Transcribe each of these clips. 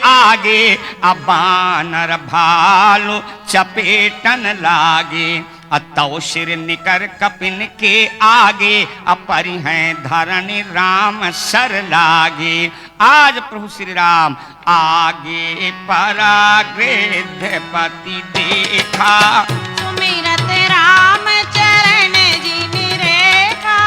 आगे, अब बानर भालू चपेटन लागे। अतौ सिर निकर कपिन के आगे, अपरि हैं धरणि राम सर लागे। आज प्रभु श्री राम आगे परागृधपति देखा, सुमिरत राम चरण जिन रेखा।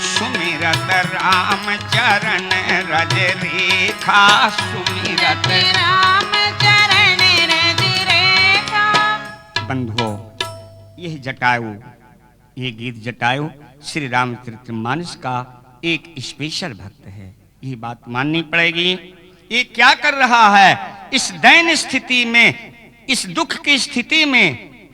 सुमिरत राम चरण रज रेखा, सुमिरत राम चरण रज रेखा। बंधुओं, यह जटायु, ये गीत जटायु श्री रामचरितमानस का एक स्पेशल भक्त है। ये बात माननी पड़ेगी। ये क्या कर रहा है इस दैन्य स्थिति में, इस दुख की स्थिति में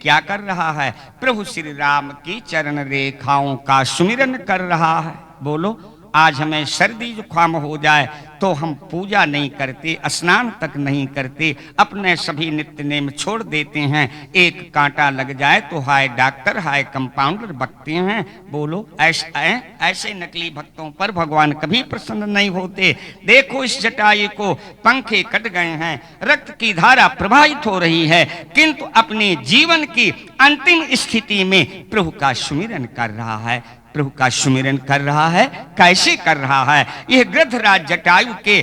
क्या कर रहा है? प्रभु श्री राम की चरण रेखाओं का सुमिरन कर रहा है। बोलो, आज हमें सर्दी जुकाम हो जाए तो हम पूजा नहीं करते, स्नान तक नहीं करते, अपने सभी नित्य नेम छोड़ देते हैं। एक कांटा लग जाए तो हाय डॉक्टर, हाय कंपाउंडर बकते हैं। बोलो, ऐसे नकली भक्तों पर भगवान कभी प्रसन्न नहीं होते। देखो इस जटायु को पंखे कट गए हैं, रक्त की धारा प्रवाहित हो रही है, किंतु अपने जीवन की अंतिम स्थिति में प्रभु का सुमिरन कर रहा है। प्रभु का सुमिरन कर रहा है। कैसे कर रहा है? यह गृधराज जटायु के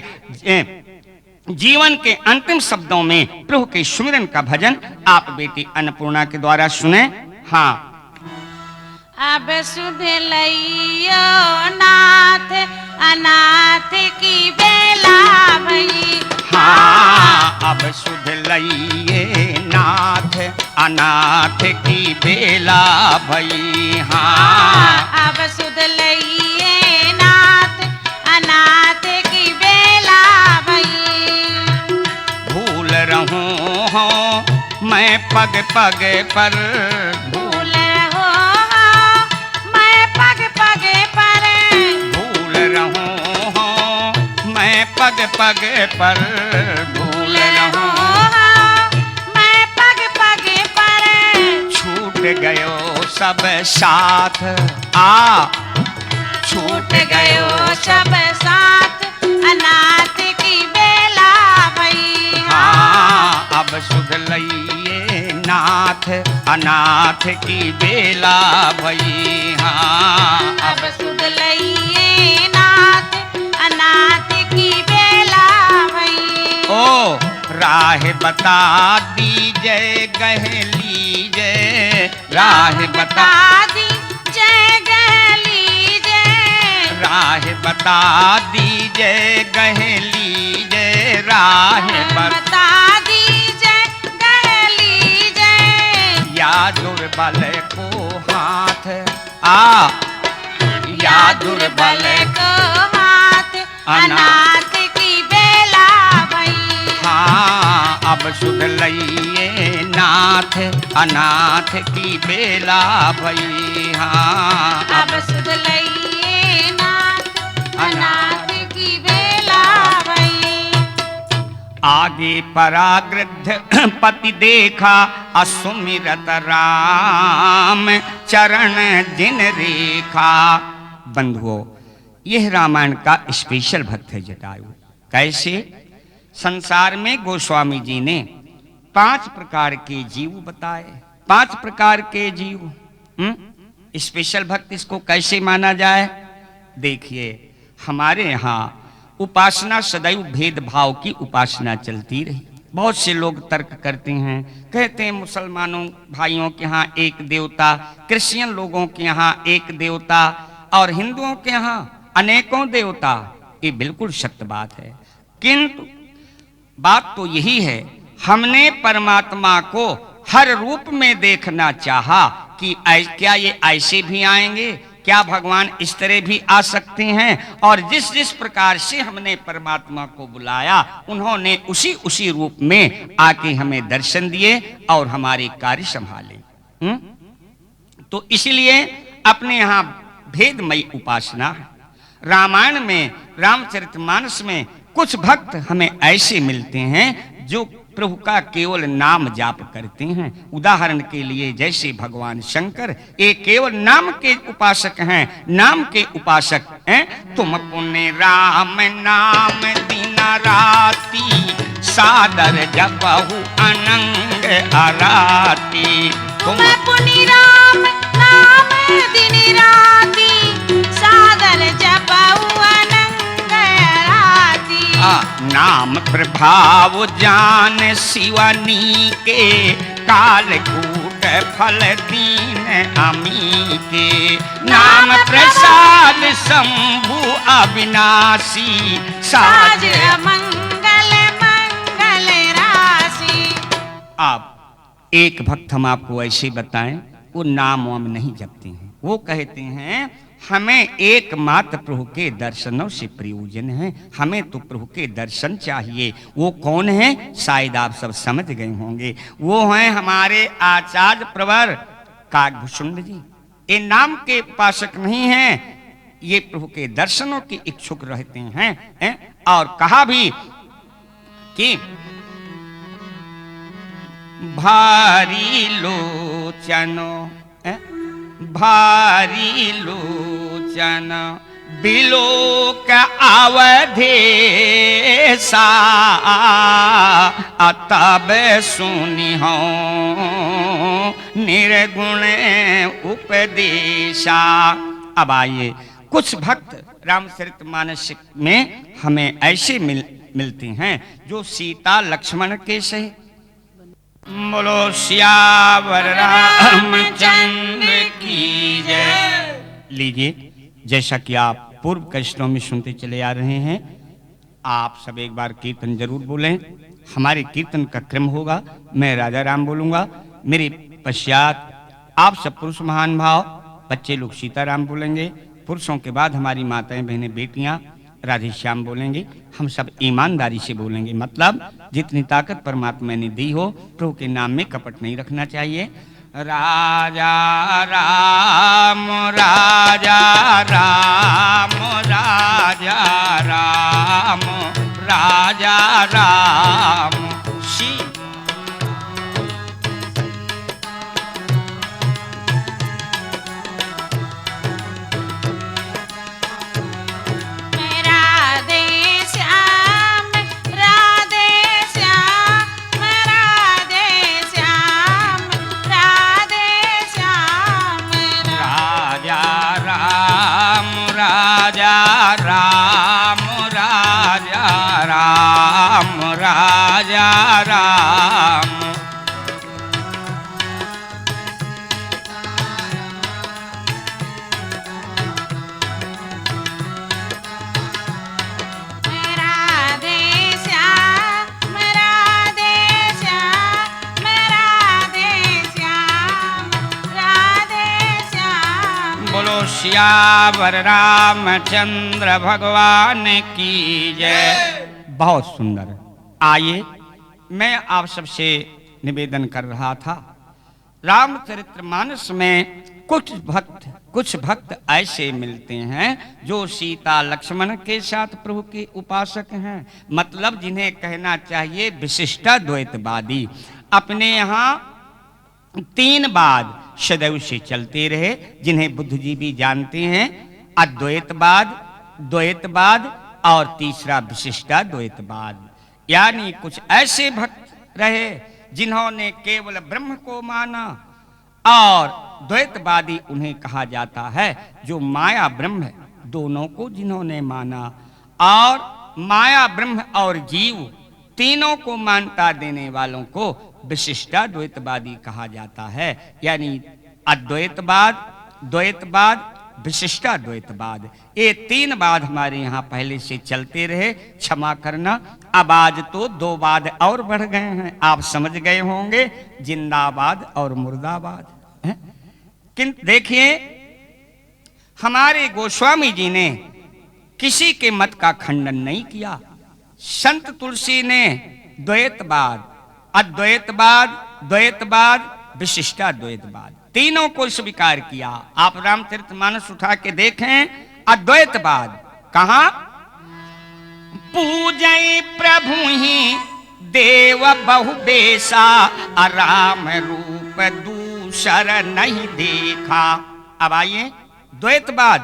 जीवन के अंतिम शब्दों में प्रभु के सुमिरन का भजन आप बेटी अन्नपूर्णा के द्वारा सुने। हाँ। अब सुध लइयो नाथ, अनाथ की बेला भई। हाँ, अब सुध लइये नाथ, अनाथ की बेला भई। हाँ, अब सुध लइये नाथ, अनाथ की बेला भई। भूल रहूं हूँ मैं पग पग पर, भूल रहो मैं पग पग पर। भूल रहूं हूँ मैं पग पग पर, भूल रहूं मैं पग पग पर। छूट गयो सब साथ, आ छूट गयो सब साथ, अनाथ की बेला भई। हाँ, अब सुध लइये नाथ, अनाथ की बेला भई। हाँ, अब सुध लइये नाथ, अनाथ की बेला भई। ओ राह बता दीजय गह लीजय, राह बता दीजय गह लीजय। राह बता दीजय गह लीजय, राह बता दीजय गह लीजय। या दुर्बल को हाथ, आ या दुर्बल को हाथ, अनाथ की बेला भई। हाँ, अब सुध लइये नाथ, अनाथ की बेला भई। हाँ, अब सुध लइये नाथ, अनाथ की बेला भई। आगे परागृध पति देखा, असुमिरत राम चरण जिन रेखा। बंधुओं, यह रामायण का स्पेशल भक्त है जटायु। कैसे? संसार में गोस्वामी जी ने 5 प्रकार के जीव बताए। 5 प्रकार के जीव। स्पेशल भक्त इसको कैसे माना जाए? देखिए, हमारे यहाँ उपासना सदैव भेदभाव की उपासना चलती रही। बहुत से लोग तर्क करते हैं, कहते हैं मुसलमानों भाइयों के यहाँ एक देवता, क्रिश्चियन लोगों के यहाँ एक देवता और हिंदुओं के यहाँ अनेकों देवता। ये बिल्कुल सत्य बात है, किंतु बात तो यही है, हमने परमात्मा को हर रूप में देखना चाहा कि क्या ये ऐसे भी आएंगे, क्या भगवान इस तरह भी आ सकते हैं। और जिस जिस प्रकार से हमने परमात्मा को बुलाया, उन्होंने उसी उसी रूप में आके हमें दर्शन दिए और हमारे कार्य संभाले। तो इसलिए अपने यहाँ भेदमयी उपासना है। रामायण में, रामचरितमानस में कुछ भक्त हमें ऐसे मिलते हैं जो प्रभु का केवल नाम जाप करते हैं। उदाहरण के लिए जैसे भगवान शंकर, ये केवल नाम के उपासक हैं, नाम के उपासक हैं। तुम पुण्य राम नाम दिन राती, सादर जपहु अनंग अराती। तुम पुनि राम नाम दिन राती, सादर जपहु अनंग राती। नाम प्रभाव जान शिवनी के, कालकूट फल दीन अमी के। नाम प्रसाद शंभु अविनाशी, साज मंगल मंगल राशि। आप एक भक्त हम आपको ऐसे बताएं, वो नाम वाम नहीं जपते हैं। वो कहते हैं हमें एकमात्र प्रभु के दर्शनों से प्रयोजन है, हमें तो प्रभु के दर्शन चाहिए। वो कौन है? शायद आप सब समझ गए होंगे। वो हैं हमारे आचार्य प्रवर काकभूषुंड जी। ये नाम के उपासक नहीं हैं, ये प्रभु के दर्शनों की इच्छुक रहते हैं। और कहा भी कि भारी लोचनो, भारी लोचन बिलोक अवधेशा, तब सुनि हो निर्गुण उपदेशा। अब आइए, कुछ भक्त रामचरितमानस में हमें ऐसे मिलते हैं जो सीता लक्ष्मण के सही। बोलो सियावर रामचंद्र की जय। लीजिए, जैसा कि आप पूर्व कैसेटों में सुनते चले आ रहे हैं, आप सब एक बार कीर्तन जरूर बोलें। हमारे कीर्तन का क्रम होगा, मैं राजा राम बोलूंगा, मेरे पश्चात आप सब पुरुष महान भाव बच्चे लोग सीताराम बोलेंगे, पुरुषों के बाद हमारी माताएं बहनें बेटियां राधे श्याम बोलेंगे। हम सब ईमानदारी से बोलेंगे, मतलब जितनी ताकत परमात्मा ने दी हो, प्रभु के नाम में कपट नहीं रखना चाहिए। राजा राम राजा राम राजा राम राजा राम सी। राजा राम राधे श्याम राधे श्याम राधे श्याम राधे श्याम। बोलो सियावर रामचंद्र भगवान की जय। बहुत सुंदर। आइए, मैं आप सबसे निवेदन कर रहा था, रामचरितमानस में कुछ भक्त ऐसे मिलते हैं जो सीता लक्ष्मण के साथ प्रभु के उपासक हैं, मतलब जिन्हें कहना चाहिए विशिष्टाद्वैतवादी। अपने यहाँ 3 बात सदैव से चलते रहे, जिन्हें बुद्धिजीवी जानते हैं, अद्वैतवाद, द्वैतवाद और तीसरा विशिष्टाद्वैतवाद। यानी कुछ ऐसे भक्त रहे जिन्होंने केवल ब्रह्म को माना, और द्वैतवादी उन्हें कहा जाता है जो माया ब्रह्म दोनों को जिन्होंने माना, और माया ब्रह्म और जीव तीनों को मानता देने वालों को विशिष्टाद्वैतवादी कहा जाता है। यानी अद्वैतवाद, द्वैतवाद, विशिष्टाद्वैतवाद, ये 3 बाद हमारे यहाँ पहले से चलते रहे। क्षमा करना, अब आज तो 2 बाद और बढ़ गए हैं, आप समझ गए होंगे, जिंदाबाद और मुर्दाबाद। किंतु देखिए, हमारे गोस्वामी जी ने किसी के मत का खंडन नहीं किया। संत तुलसी ने द्वैतवाद, अद्वैतवाद, द्वैतवाद, विशिष्टाद्वैतवाद तीनों को स्वीकार किया। आप रामचरितमानस उठा के देखें, अद्वैतवाद कहां? पूजय प्रभु ही देव बहु बेसा, राम रूप दूसर नहीं देखा। अब आइए, द्वैतवाद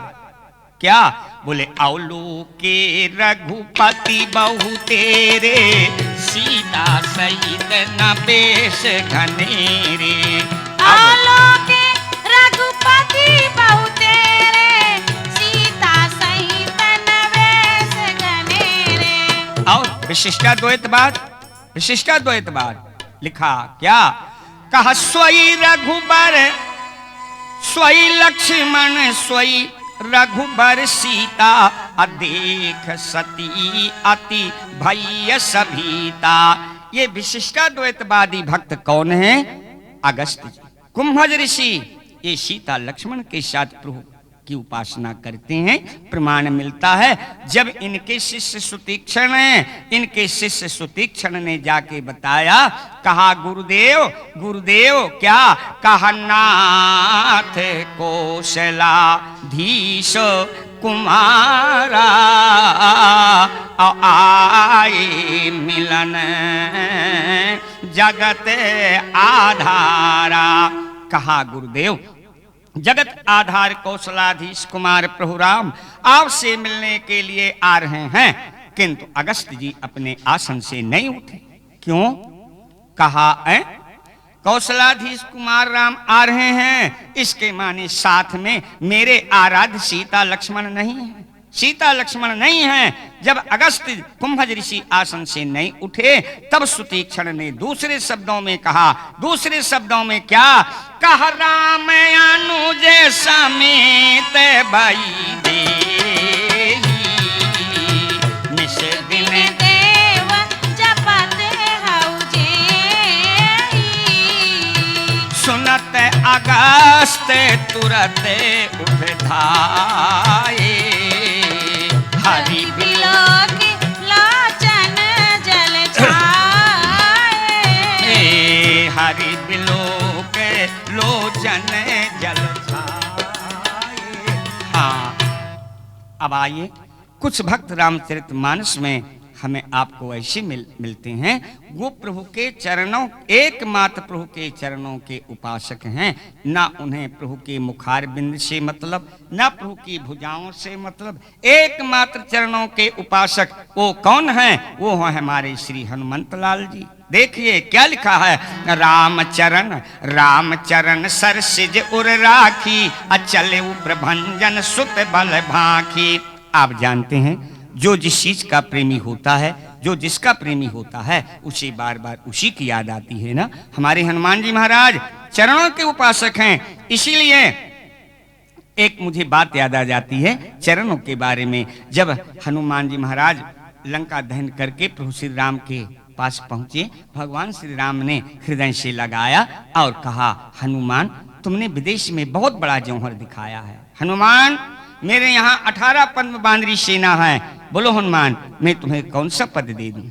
क्या बोले? औलो के रघुपति बहु तेरे, सीता सहित न बेश घनेरे। आलोके रघुपति बहु तेरे, सीता सहित नवेश घनेरे। और विशिष्टाद्वैतवाद लिखा क्या? कहा सोई रघुबर सोई लक्ष्मण सोई रघुबर सीता, अदेख सती अति भय सभीता। ये विशिष्टाद्वैतवादी भक्त कौन है? अगस्त्य जी, कुंभज ऋषि। ये सीता लक्ष्मण के साथ प्रभु की उपासना करते हैं। प्रमाण मिलता है जब इनके शिष्य सुतीक्षण ने जाके बताया, कहा गुरुदेव गुरुदेव क्या? कहा नाथ कौशलाधीश कुमारा, आए मिलन जगत आधारा। कहा गुरुदेव जगत आधार कौशलाधीश कुमार प्रभु राम आपसे मिलने के लिए आ रहे हैं। किंतु अगस्त्य जी अपने आसन से नहीं उठे। क्यों? कहा कौशलाधीश कुमार राम आ रहे हैं, इसके माने साथ में मेरे आराध्य सीता लक्ष्मण नहीं है। सीता लक्ष्मण नहीं है। जब अगस्त्य कुंभज ऋषि आसन से नहीं उठे तब सुतीक्षण ने दूसरे शब्दों में कहा। दूसरे शब्दों में क्या? कहा राम अनुज समेत भई देहि, निस दिन देव जपत हउ जेहि। सुनत अगस्त्य तुरत उठ धाये, हरि बिलोक लोचन जल छाए। हरि बिलोक लोचन जल छाए। हाँ, अब आइए कुछ भक्त रामचरितमानस में हमें आपको ऐसे मिलते हैं। वो प्रभु के चरणों, एकमात्र प्रभु के चरणों के उपासक हैं। ना उन्हें प्रभु के मुखार बिंद से मतलब, ना प्रभु की भुजाओं से मतलब। एकमात्र चरणों के उपासक वो कौन हैं? वो हैं हमारे श्री हनुमंत लाल जी। देखिए क्या लिखा है। रामचरण सरसिज उर राखी, अचल प्रभंजन सुत बल भाखी। आप जानते हैं जो जिस चीज का प्रेमी होता है, जो जिसका प्रेमी होता है, उसे बार बार उसी की याद आती है ना। हमारे हनुमान जी महाराज चरणों के उपासक हैं। इसीलिए एक मुझे बात याद आ जाती है चरणों के बारे में। जब हनुमान जी महाराज लंका दहन करके प्रभु श्री राम के पास पहुंचे, भगवान श्री राम ने हृदय से लगाया और कहा, हनुमान तुमने विदेश में बहुत बड़ा जौहर दिखाया है। हनुमान मेरे यहाँ 18 पद्म बांदरी सेना है, बोलो हनुमान मैं तुम्हें कौन सा पद दे दूं?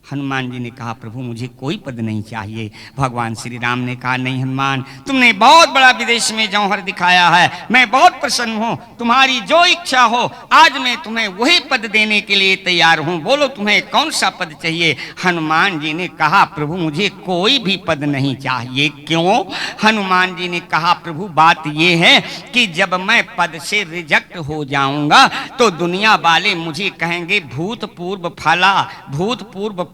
हनुमान जी ने कहा, प्रभु मुझे कोई पद नहीं चाहिए। भगवान श्री राम ने कहा, नहीं हनुमान, तुमने बहुत बड़ा विदेश में जौहर दिखाया है, मैं बहुत प्रसन्न हूँ। तुम्हारी जो इच्छा हो आज मैं तुम्हें वही पद देने के लिए तैयार हूँ, बोलो तुम्हें कौन सा पद चाहिए? हनुमान जी ने कहा, प्रभु मुझे कोई भी पद नहीं चाहिए। क्यों? हनुमान जी ने कहा, प्रभु बात ये है कि जब मैं पद से रिजेक्ट हो जाऊंगा तो दुनिया वाले मुझे कहेंगे भूतपूर्व फला।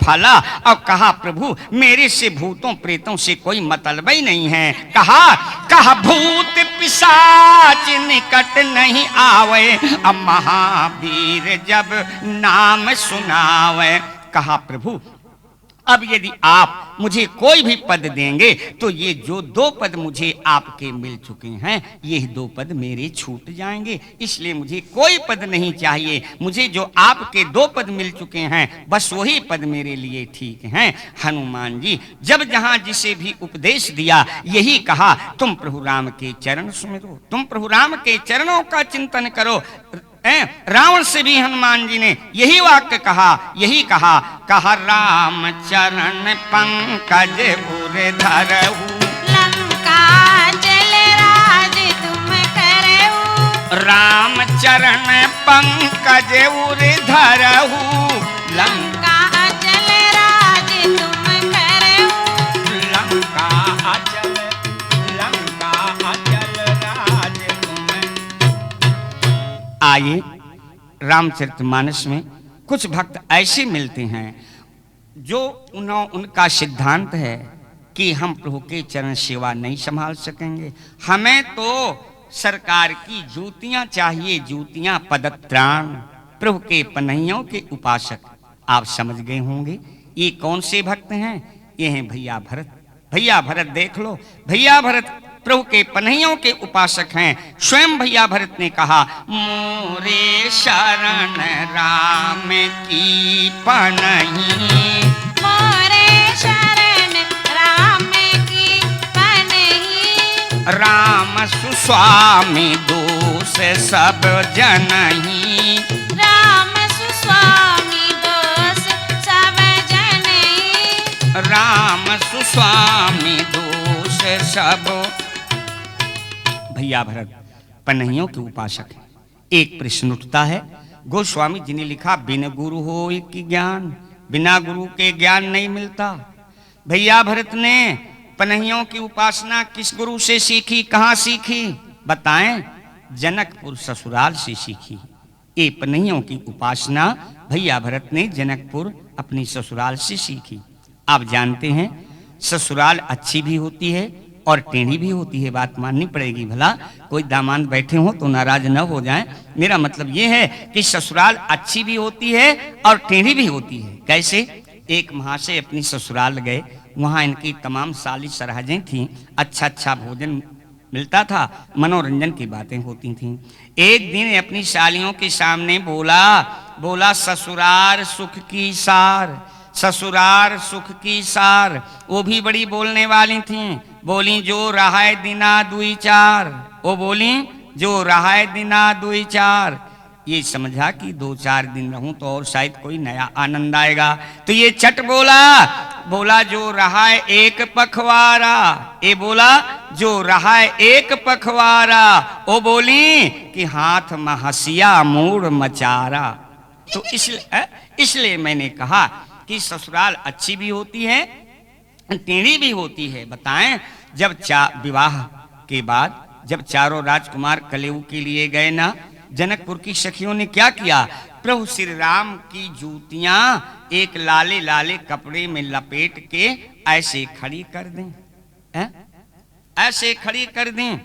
और कहा, प्रभु मेरे से भूतों प्रेतों से कोई मतलब ही नहीं है। कहा भूत पिशाच निकट नहीं आवे, अब महावीर जब नाम सुनावे। कहा, प्रभु अब यदि आप मुझे कोई भी पद देंगे तो ये जो 2 पद मुझे आपके मिल चुके हैं, ये 2 पद मेरे छूट जाएंगे। इसलिए मुझे कोई पद नहीं चाहिए। मुझे जो आपके 2 पद मिल चुके हैं बस वही पद मेरे लिए ठीक हैं। हनुमान जी जब जहां जिसे भी उपदेश दिया यही कहा, तुम प्रभु राम के चरण सुमिरो, तुम प्रभु राम के चरणों का चिंतन करो। रावण से भी हनुमान जी ने यही वाक्य कहा, यही कहा राम चरण पंकज उर धरऊ, लंका जल राज तुम करऊ। राम चरण पंकज उर धरऊ, लंका जल राज तुम करऊ। लंका अचल राज तुम। आइए रामचरितमानस में कुछ भक्त ऐसे मिलते हैं, जो उनका सिद्धांत है कि हम प्रभु के चरण सेवा नहीं संभाल सकेंगे, हमें तो सरकार की जूतियां चाहिए, जूतियां, पदत्राण। प्रभु के पनहियों के उपासक आप समझ गए होंगे ये कौन से भक्त हैं। ये हैं भैया भरत। भैया भरत देख लो, भैया भरत प्रभु के पनहियों के उपासक हैं। स्वयं भैया भरत ने कहा, मोरे शरण राम की पनही, मोरे शरण राम की पनही, राम सुस्वामी दोष सब जनही, राम सुस्वामी दोष सब जनही, राम सुस्वामी दोष सब। भैया भरत पनहियों के उपासक है। एक प्रश्न उठता है, गोस्वामी जी ने लिखा, बिन गुरु हो कि ज्ञान, बिना गुरु के ज्ञान नहीं मिलता। भैया भरत ने पनहियों की उपासना किस गुरु से सीखी, कहां सीखी बताएं। जनकपुर ससुराल से सीखी। ये पनहियों की उपासना भैया भरत ने जनकपुर अपनी ससुराल से सीखी। आप जानते हैं ससुराल अच्छी भी होती है और टेढ़ी भी होती है, बात माननी पड़ेगी। भला कोई दामाद बैठे हो तो नाराज न हो जाएं। मेरा मतलब ये है कि ससुराल अच्छी भी होती है और टेढ़ी भी होती है। कैसे? एक महाशय अपनी ससुराल गए, वहां इनकी तमाम साली सरहजें थीं, अच्छा अच्छा भोजन मिलता था, मनोरंजन की बातें होती थीं। एक दिन अपनी सालियों के सामने बोला ससुराल सुख की सार, ससुराल सुख की सार। वो भी बड़ी बोलने वाली थीं। बोली जो रहा दिना दुई चार, वो बोली जो रहा दिना दुई चार। ये समझा कि 2-4 दिन रहूं तो और शायद कोई नया आनंद आएगा, तो ये चट बोला जो रहा एक पखवारा। ये बोला जो रहा एक पखवारा। वो बोली कि हाथ में हसिया मूड मचारा। तो इसलिए मैंने कहा कि ससुराल अच्छी भी होती है, टेढ़ी भी होती है। बताएं, जब विवाह के बाद जब चारों राजकुमार कलेऊ के लिए गए ना, जनकपुर की सखियों ने क्या किया, प्रभु श्री राम की जूतियां एक लाले लाले कपड़े में लपेट के ऐसे खड़ी कर दें, ऐसे खड़ी कर दें।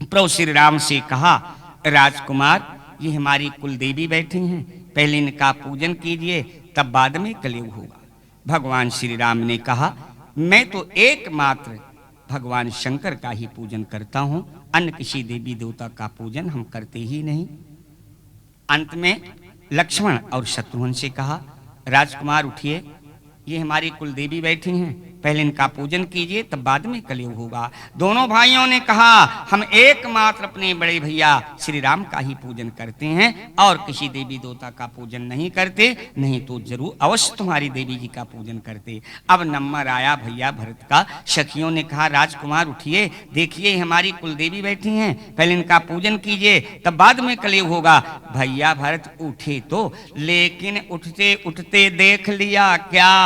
प्रभु श्री राम से कहा, राजकुमार ये हमारी कुलदेवी बैठी हैं, पहले इनका पूजन कीजिए तब बाद में कलेऊ होगा। भगवान श्री राम ने कहा, मैं तो एकमात्र भगवान शंकर का ही पूजन करता हूं, अन्य किसी देवी देवता का पूजन हम करते ही नहीं। अंत में लक्ष्मण और शत्रुघ्न से कहा, राजकुमार उठिए, ये हमारी कुलदेवी बैठी हैं, पहले इनका पूजन कीजिए तब बाद में कलयुग होगा। दोनों भाइयों ने कहा, हम एकमात्र अपने बड़े भैया श्री राम का ही पूजन करते हैं और किसी देवी देवता का पूजन नहीं करते, नहीं तो जरूर अवश्य तुम्हारी देवी जी का पूजन करते। अब नंबर आया भैया भरत का। सखियों ने कहा, राजकुमार उठिए, देखिए हमारी कुलदेवी बैठी हैं, पहले इनका पूजन कीजिए तब बाद में कलयुग होगा। भैया भरत उठे तो, लेकिन उठते उठते देख लिया क्या,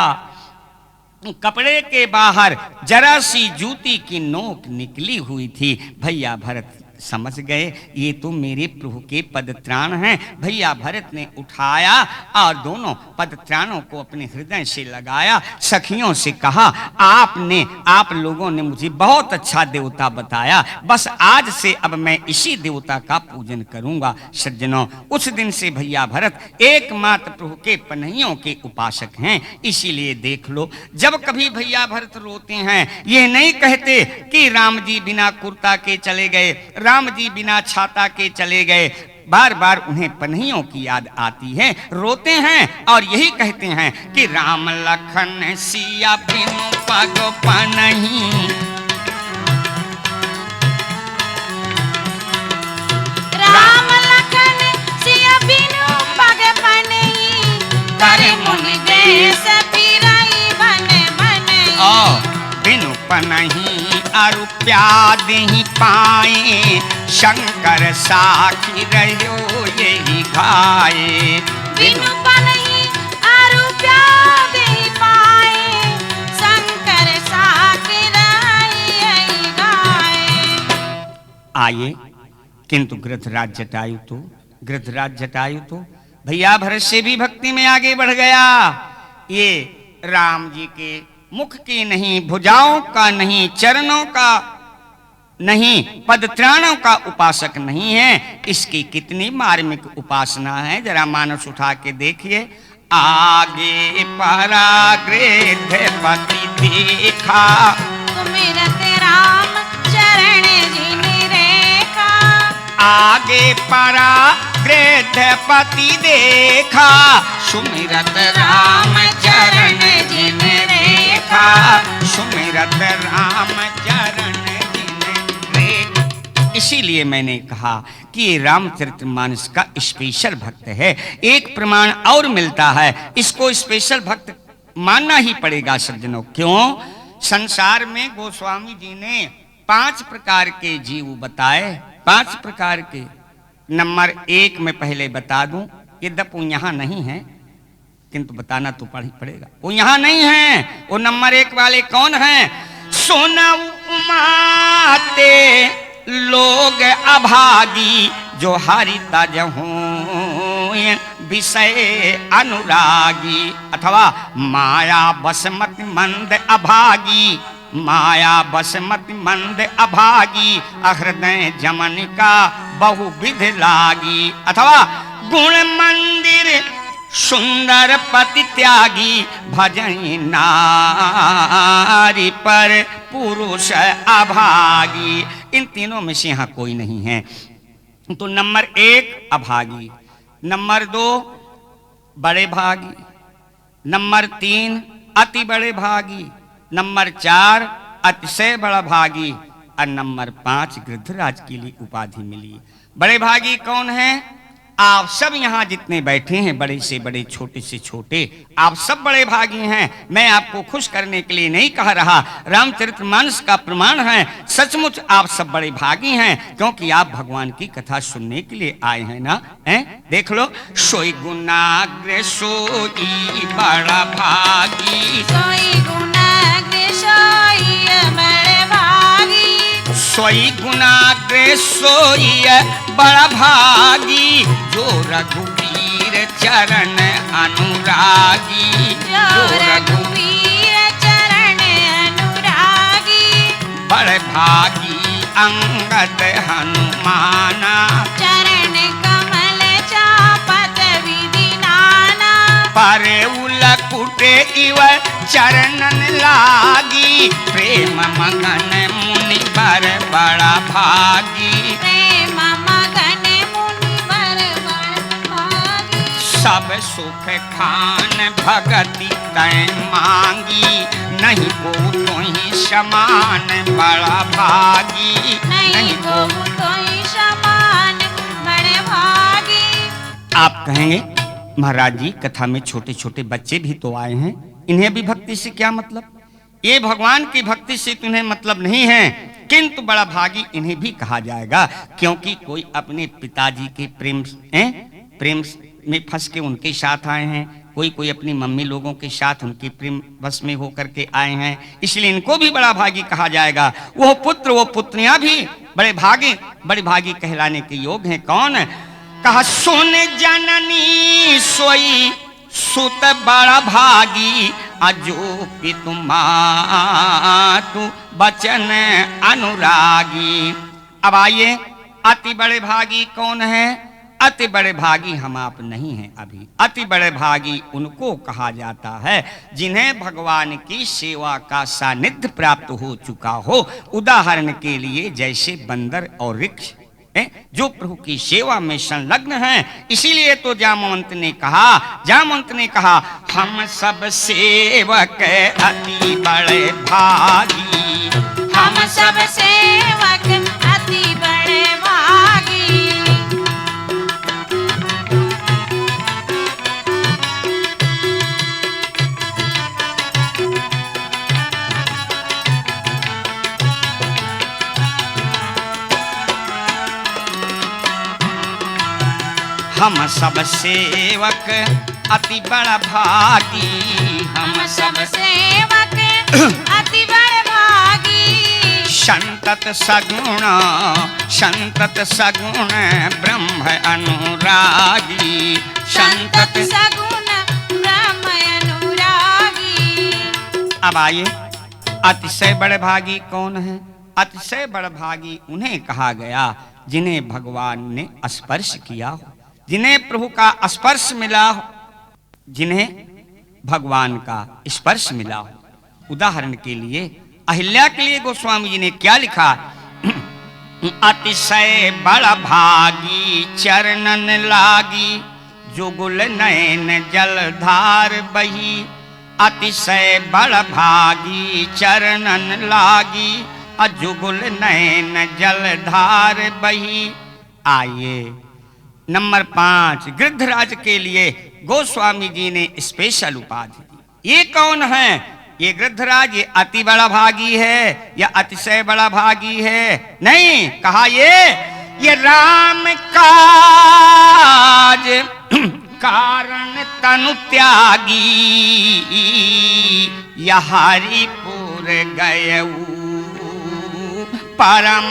कपड़े के बाहर जरा सी जूती की नोक निकली हुई थी। भैया भरत समझ गए ये तो मेरे प्रभु के पदत्राण हैं। भैया भरत ने उठाया और दोनों पदत्राणों को अपने हृदय से लगाया। सखियों से कहा, आप लोगों ने मुझे बहुत अच्छा देवता बताया, बस आज से अब मैं इसी देवता का पूजन करूंगा। सज्जनों, उस दिन से भैया भरत एकमात्र प्रभु के पनहियों के उपासक हैं। इसीलिए देख लो, जब कभी भैया भरत रोते हैं, ये नहीं कहते कि राम जी बिना कुर्ता के चले गए, राम जी बिना छाता के चले गए। बार बार उन्हें पनहियों की याद आती है, रोते हैं और यही कहते हैं कि राम लखन सिया बिनु पग पनही, राम लखन सिया बिनु पग पनही, करे मुनि देश फिरई बन बनई। बिनु पनही अरु प्याद ही पाए, शंकर साखी रहो यही घाये। बिनु पनही अरु प्याद ही पाए, शंकर साखी रहो यही घाये। आए किंतु गृधराज जटायु तो भैया भरत से भी भक्ति में आगे बढ़ गया। ये राम जी के मुख की नहीं, भुजाओं का नहीं, चरणों का नहीं, पदत्राणों का उपासक नहीं है। इसकी कितनी मार्मिक उपासना है, जरा मानस उठा के देखिए। आगे परागृध पति देखा, सुमिरत राम चरण जिन रेखा। आगे परागृध पति देखा, सुमिरत राम चरण जिन रेखा, सुमिरत राम चरण जिन रेखा। इसीलिए मैंने कहा कि ये रामचरितमानस का स्पेशल भक्त है। एक प्रमाण और मिलता है, इसको स्पेशल भक्त मानना ही पड़ेगा सज्जनों। क्यों? संसार में गोस्वामी जी ने 5 प्रकार के जीव बताए, 5 प्रकार के। नंबर 1 में पहले बता दूं, यद्यपि वो यहाँ नहीं है किंतु बताना तो पड़ेगा। वो यहाँ नहीं है। वो नंबर 1 वाले कौन हैं? सोना उमाते लोग अभागी, जो हरि तज हों विषय अनुरागी। अथवा माया बसमति मंद अभागी, माया बसमति मंद अभागी, हृदय जमन का बहुविध लागी। अथवा गुण मंदिर सुंदर पति त्यागी, भजई नारी पर पुरुष अभागी। इन तीनों में से यहाँ कोई नहीं है। तो नंबर 1 अभागी, नंबर 2 बड़े भागी, नंबर 3 अति बड़े भागी, नंबर 4 अतिशय बड़ा भागी, और नंबर 5 गृद्धराज के लिए उपाधि मिली। बड़े भागी कौन है? आप सब यहाँ जितने बैठे हैं, बड़े से बड़े, छोटे से छोटे, आप सब बड़े भागी हैं। मैं आपको खुश करने के लिए नहीं कह रहा, रामचरितमानस का प्रमाण है। सचमुच आप सब बड़े भागी हैं, क्योंकि आप भगवान की कथा सुनने के लिए आए हैं ना। हैं? देख लो, सोई गुणाग्र सोई बड़ा भागी, सोई गुणाग्र सोई बड़ भागी। सोई गुणाग्र सोई बड़ा भागी, जो रघुवीर चरण अनुरागी, जो रघुवीर चरण अनुरागी। बड़ भागी अंगद हनुमाना, चरण कमल चापत विधि नाना। पर उलकुटे इव चरणन लागी, प्रेम मगन मुनि बर बड़ा भागी, प्रेम मगन मुनि बर बड़ भागी। सब सुख खान भगति तै मांगी, नहीं को तोहि समान बड़ा भागी, नहीं को कोई समान बड़ भागी। आप कहेंगे महाराज जी, कथा में छोटे छोटे बच्चे भी तो आए हैं, इन्हें भी भक्ति से क्या मतलब? ये भगवान की भक्ति से तुम्हें मतलब नहीं है, किंतु बड़ा भागी इन्हें भी कहा जाएगा, क्योंकि कोई अपने पिताजी के प्रेम में फंस के उनके साथ आए हैं, कोई कोई अपनी मम्मी लोगों के साथ उनकी प्रेम बस में होकर के आए हैं, इसलिए इनको भी बड़ा भागी कहा जाएगा। वो पुत्र वो पुत्रियां भी बड़े भागी कहलाने के योग हैं। कौन? कहा सुन जननी सोई सुत बड़ा भागी, अजो पितु मातु बचन अनुरागी। अब आइए, अति बड़े भागी कौन है? अति बड़े भागी हम आप नहीं हैं अभी। अति बड़े भागी उनको कहा जाता है जिन्हें भगवान की सेवा का सानिध्य प्राप्त हो चुका हो। उदाहरण के लिए जैसे बंदर और वृक्ष जो प्रभु की सेवा में संलग्न हैं। इसीलिए तो जामवंत ने कहा हम सब सेवक अति बड़े भागी, हम सब सेवक अति बड़े भागी। हम सब सेवक अति बड़ा भागी, हम सब सेवक अति बड़े भागी। संतत सगुण ब्रह्म अनुरागी, संतत सगुण ब्रह्म अनुरागी। अब आइए, अतिशय बड़भागी कौन है? अतिशय बड़भागी उन्हें कहा गया जिन्हें भगवान ने स्पर्श किया हो, जिन्हें प्रभु का स्पर्श मिला हो, जिन्हें भगवान का स्पर्श मिला हो। उदाहरण के लिए अहिल्या के लिए गोस्वामी जी ने क्या लिखा? अतिशय बड़भागी चरणन लागी, जुगुल नयन जलधार बही। अतिशय बड़भागी चरणन लागी, जुगुल नयन जलधार बही। आइए नंबर 5, गृद्धराज के लिए गोस्वामी जी ने स्पेशल उपाधि दी। ये कौन है? ये गृद्धराज, ये अति बड़ा भागी है या अतिशय बड़ा भागी है? नहीं, कहा ये राम काज कारण तनु त्यागी, हरिपुर गयऊ परम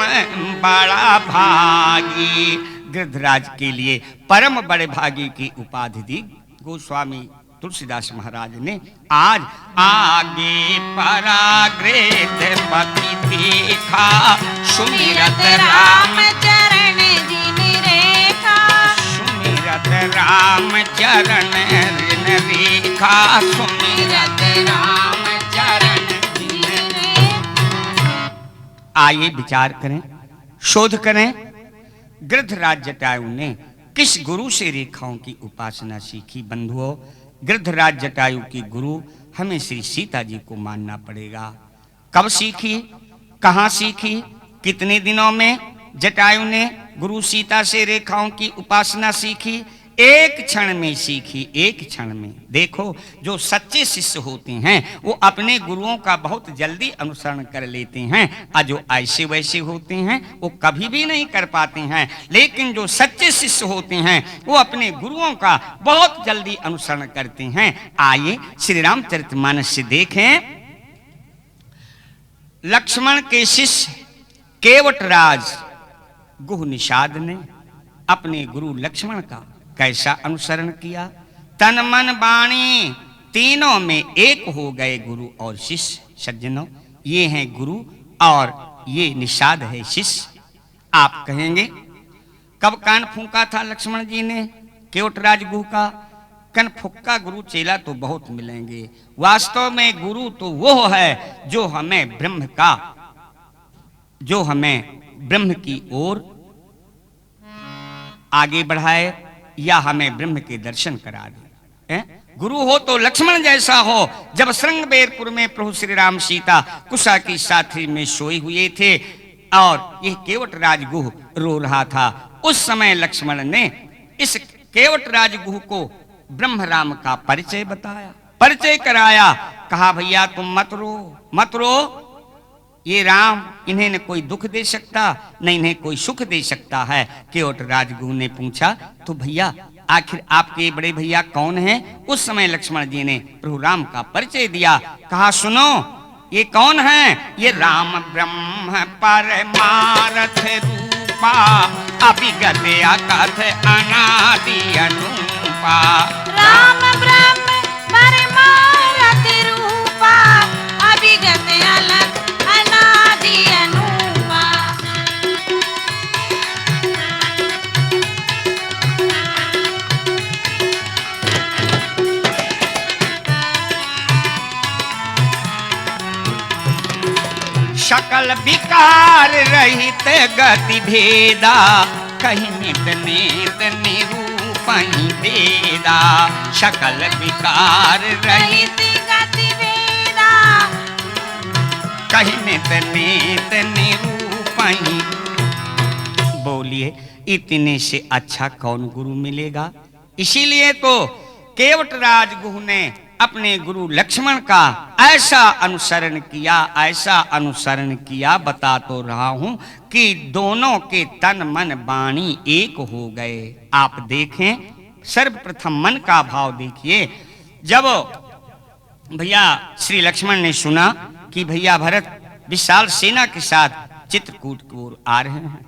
बड़ा भागी। गृद्धराज के लिए परम बड़े भागी की उपाधि दी गोस्वामी तुलसीदास महाराज ने। आज आगे परागृध पति देखा, सुमिरत राम चरण जिन रेखा। सुमिरत राम चरण जिन रेखा, सुमिरत राम चरण जिन रेखा। आइए विचार करें, शोध करें, गृद्धराज जटायु ने किस गुरु से रेखाओं की उपासना सीखी? बंधुओं, गृद्धराज जटायु की गुरु हमें श्री सीता जी को मानना पड़ेगा। कब सीखी, कहां सीखी, कितने दिनों में जटायु ने गुरु सीता से रेखाओं की उपासना सीखी? एक क्षण में सीखी, एक क्षण में। देखो, जो सच्चे शिष्य होते हैं वो अपने गुरुओं का बहुत जल्दी अनुसरण कर लेते हैं, और जो ऐसे वैसे होते हैं वो कभी भी नहीं कर पाते हैं। लेकिन जो सच्चे शिष्य होते हैं वो अपने गुरुओं का बहुत जल्दी अनुसरण करते हैं। आइए श्री रामचरितमानस से देखें, लक्ष्मण के शिष्य केवटराज गुह निषाद ने अपने गुरु लक्ष्मण का कैसा अनुसरण किया? तन मन वाणी तीनों में एक हो गए गुरु और शिष्य। सज्जनों, ये हैं गुरु और ये निषाद है शिष्य। आप कहेंगे कब कान फूंका था लक्ष्मण जी ने केवटराज गुह का? कन फुक्का गुरु चेला तो बहुत मिलेंगे, वास्तव में गुरु तो वो है जो हमें ब्रह्म की ओर आगे बढ़ाए या हमें ब्रह्म के दर्शन करा दे। गुरु हो तो लक्ष्मण जैसा हो। जब श्रृंगबेरपुर में प्रभु श्री राम सीता कुशा की साथी में सोए हुए थे और यह केवटराज गुह रो रहा था, उस समय लक्ष्मण ने इस केवटराज गुह को ब्रह्म राम का परिचय बताया, परिचय कराया। कहा भैया तुम मत रो, ये राम इन्हें न कोई दुख दे सकता न इन्हें कोई सुख दे सकता है। केवटराज गुह ने पूछा तो भैया आखिर आपके बड़े भैया कौन हैं? उस समय लक्ष्मण जी ने प्रभु राम का परिचय दिया। कहा सुनो, ये कौन है? ये राम ब्रह्म परमारथ रूपा, अभिगत अकथ अनादि अनुपा। राम ब्रह्म परमारथ रूपा, अभिगत अलख अनादि अनुपा। सकल विकार रहित गति भेदा, कहीं नित नेत निरूपहि वेदा। सकल विकार रहित गति भेदा, कहीं नित नेत निरूपहि। बोलिए, इतने से अच्छा कौन गुरु मिलेगा? इसीलिए तो केवटराज गुह ने अपने गुरु लक्ष्मण का ऐसा अनुसरण किया, बता तो रहा हूं कि दोनों के तन मन वाणी एक हो गए। आप देखें, सर्वप्रथम मन का भाव देखिए। जब भैया श्री लक्ष्मण ने सुना कि भैया भरत विशाल सेना के साथ चित्रकूट की ओर आ रहे हैं,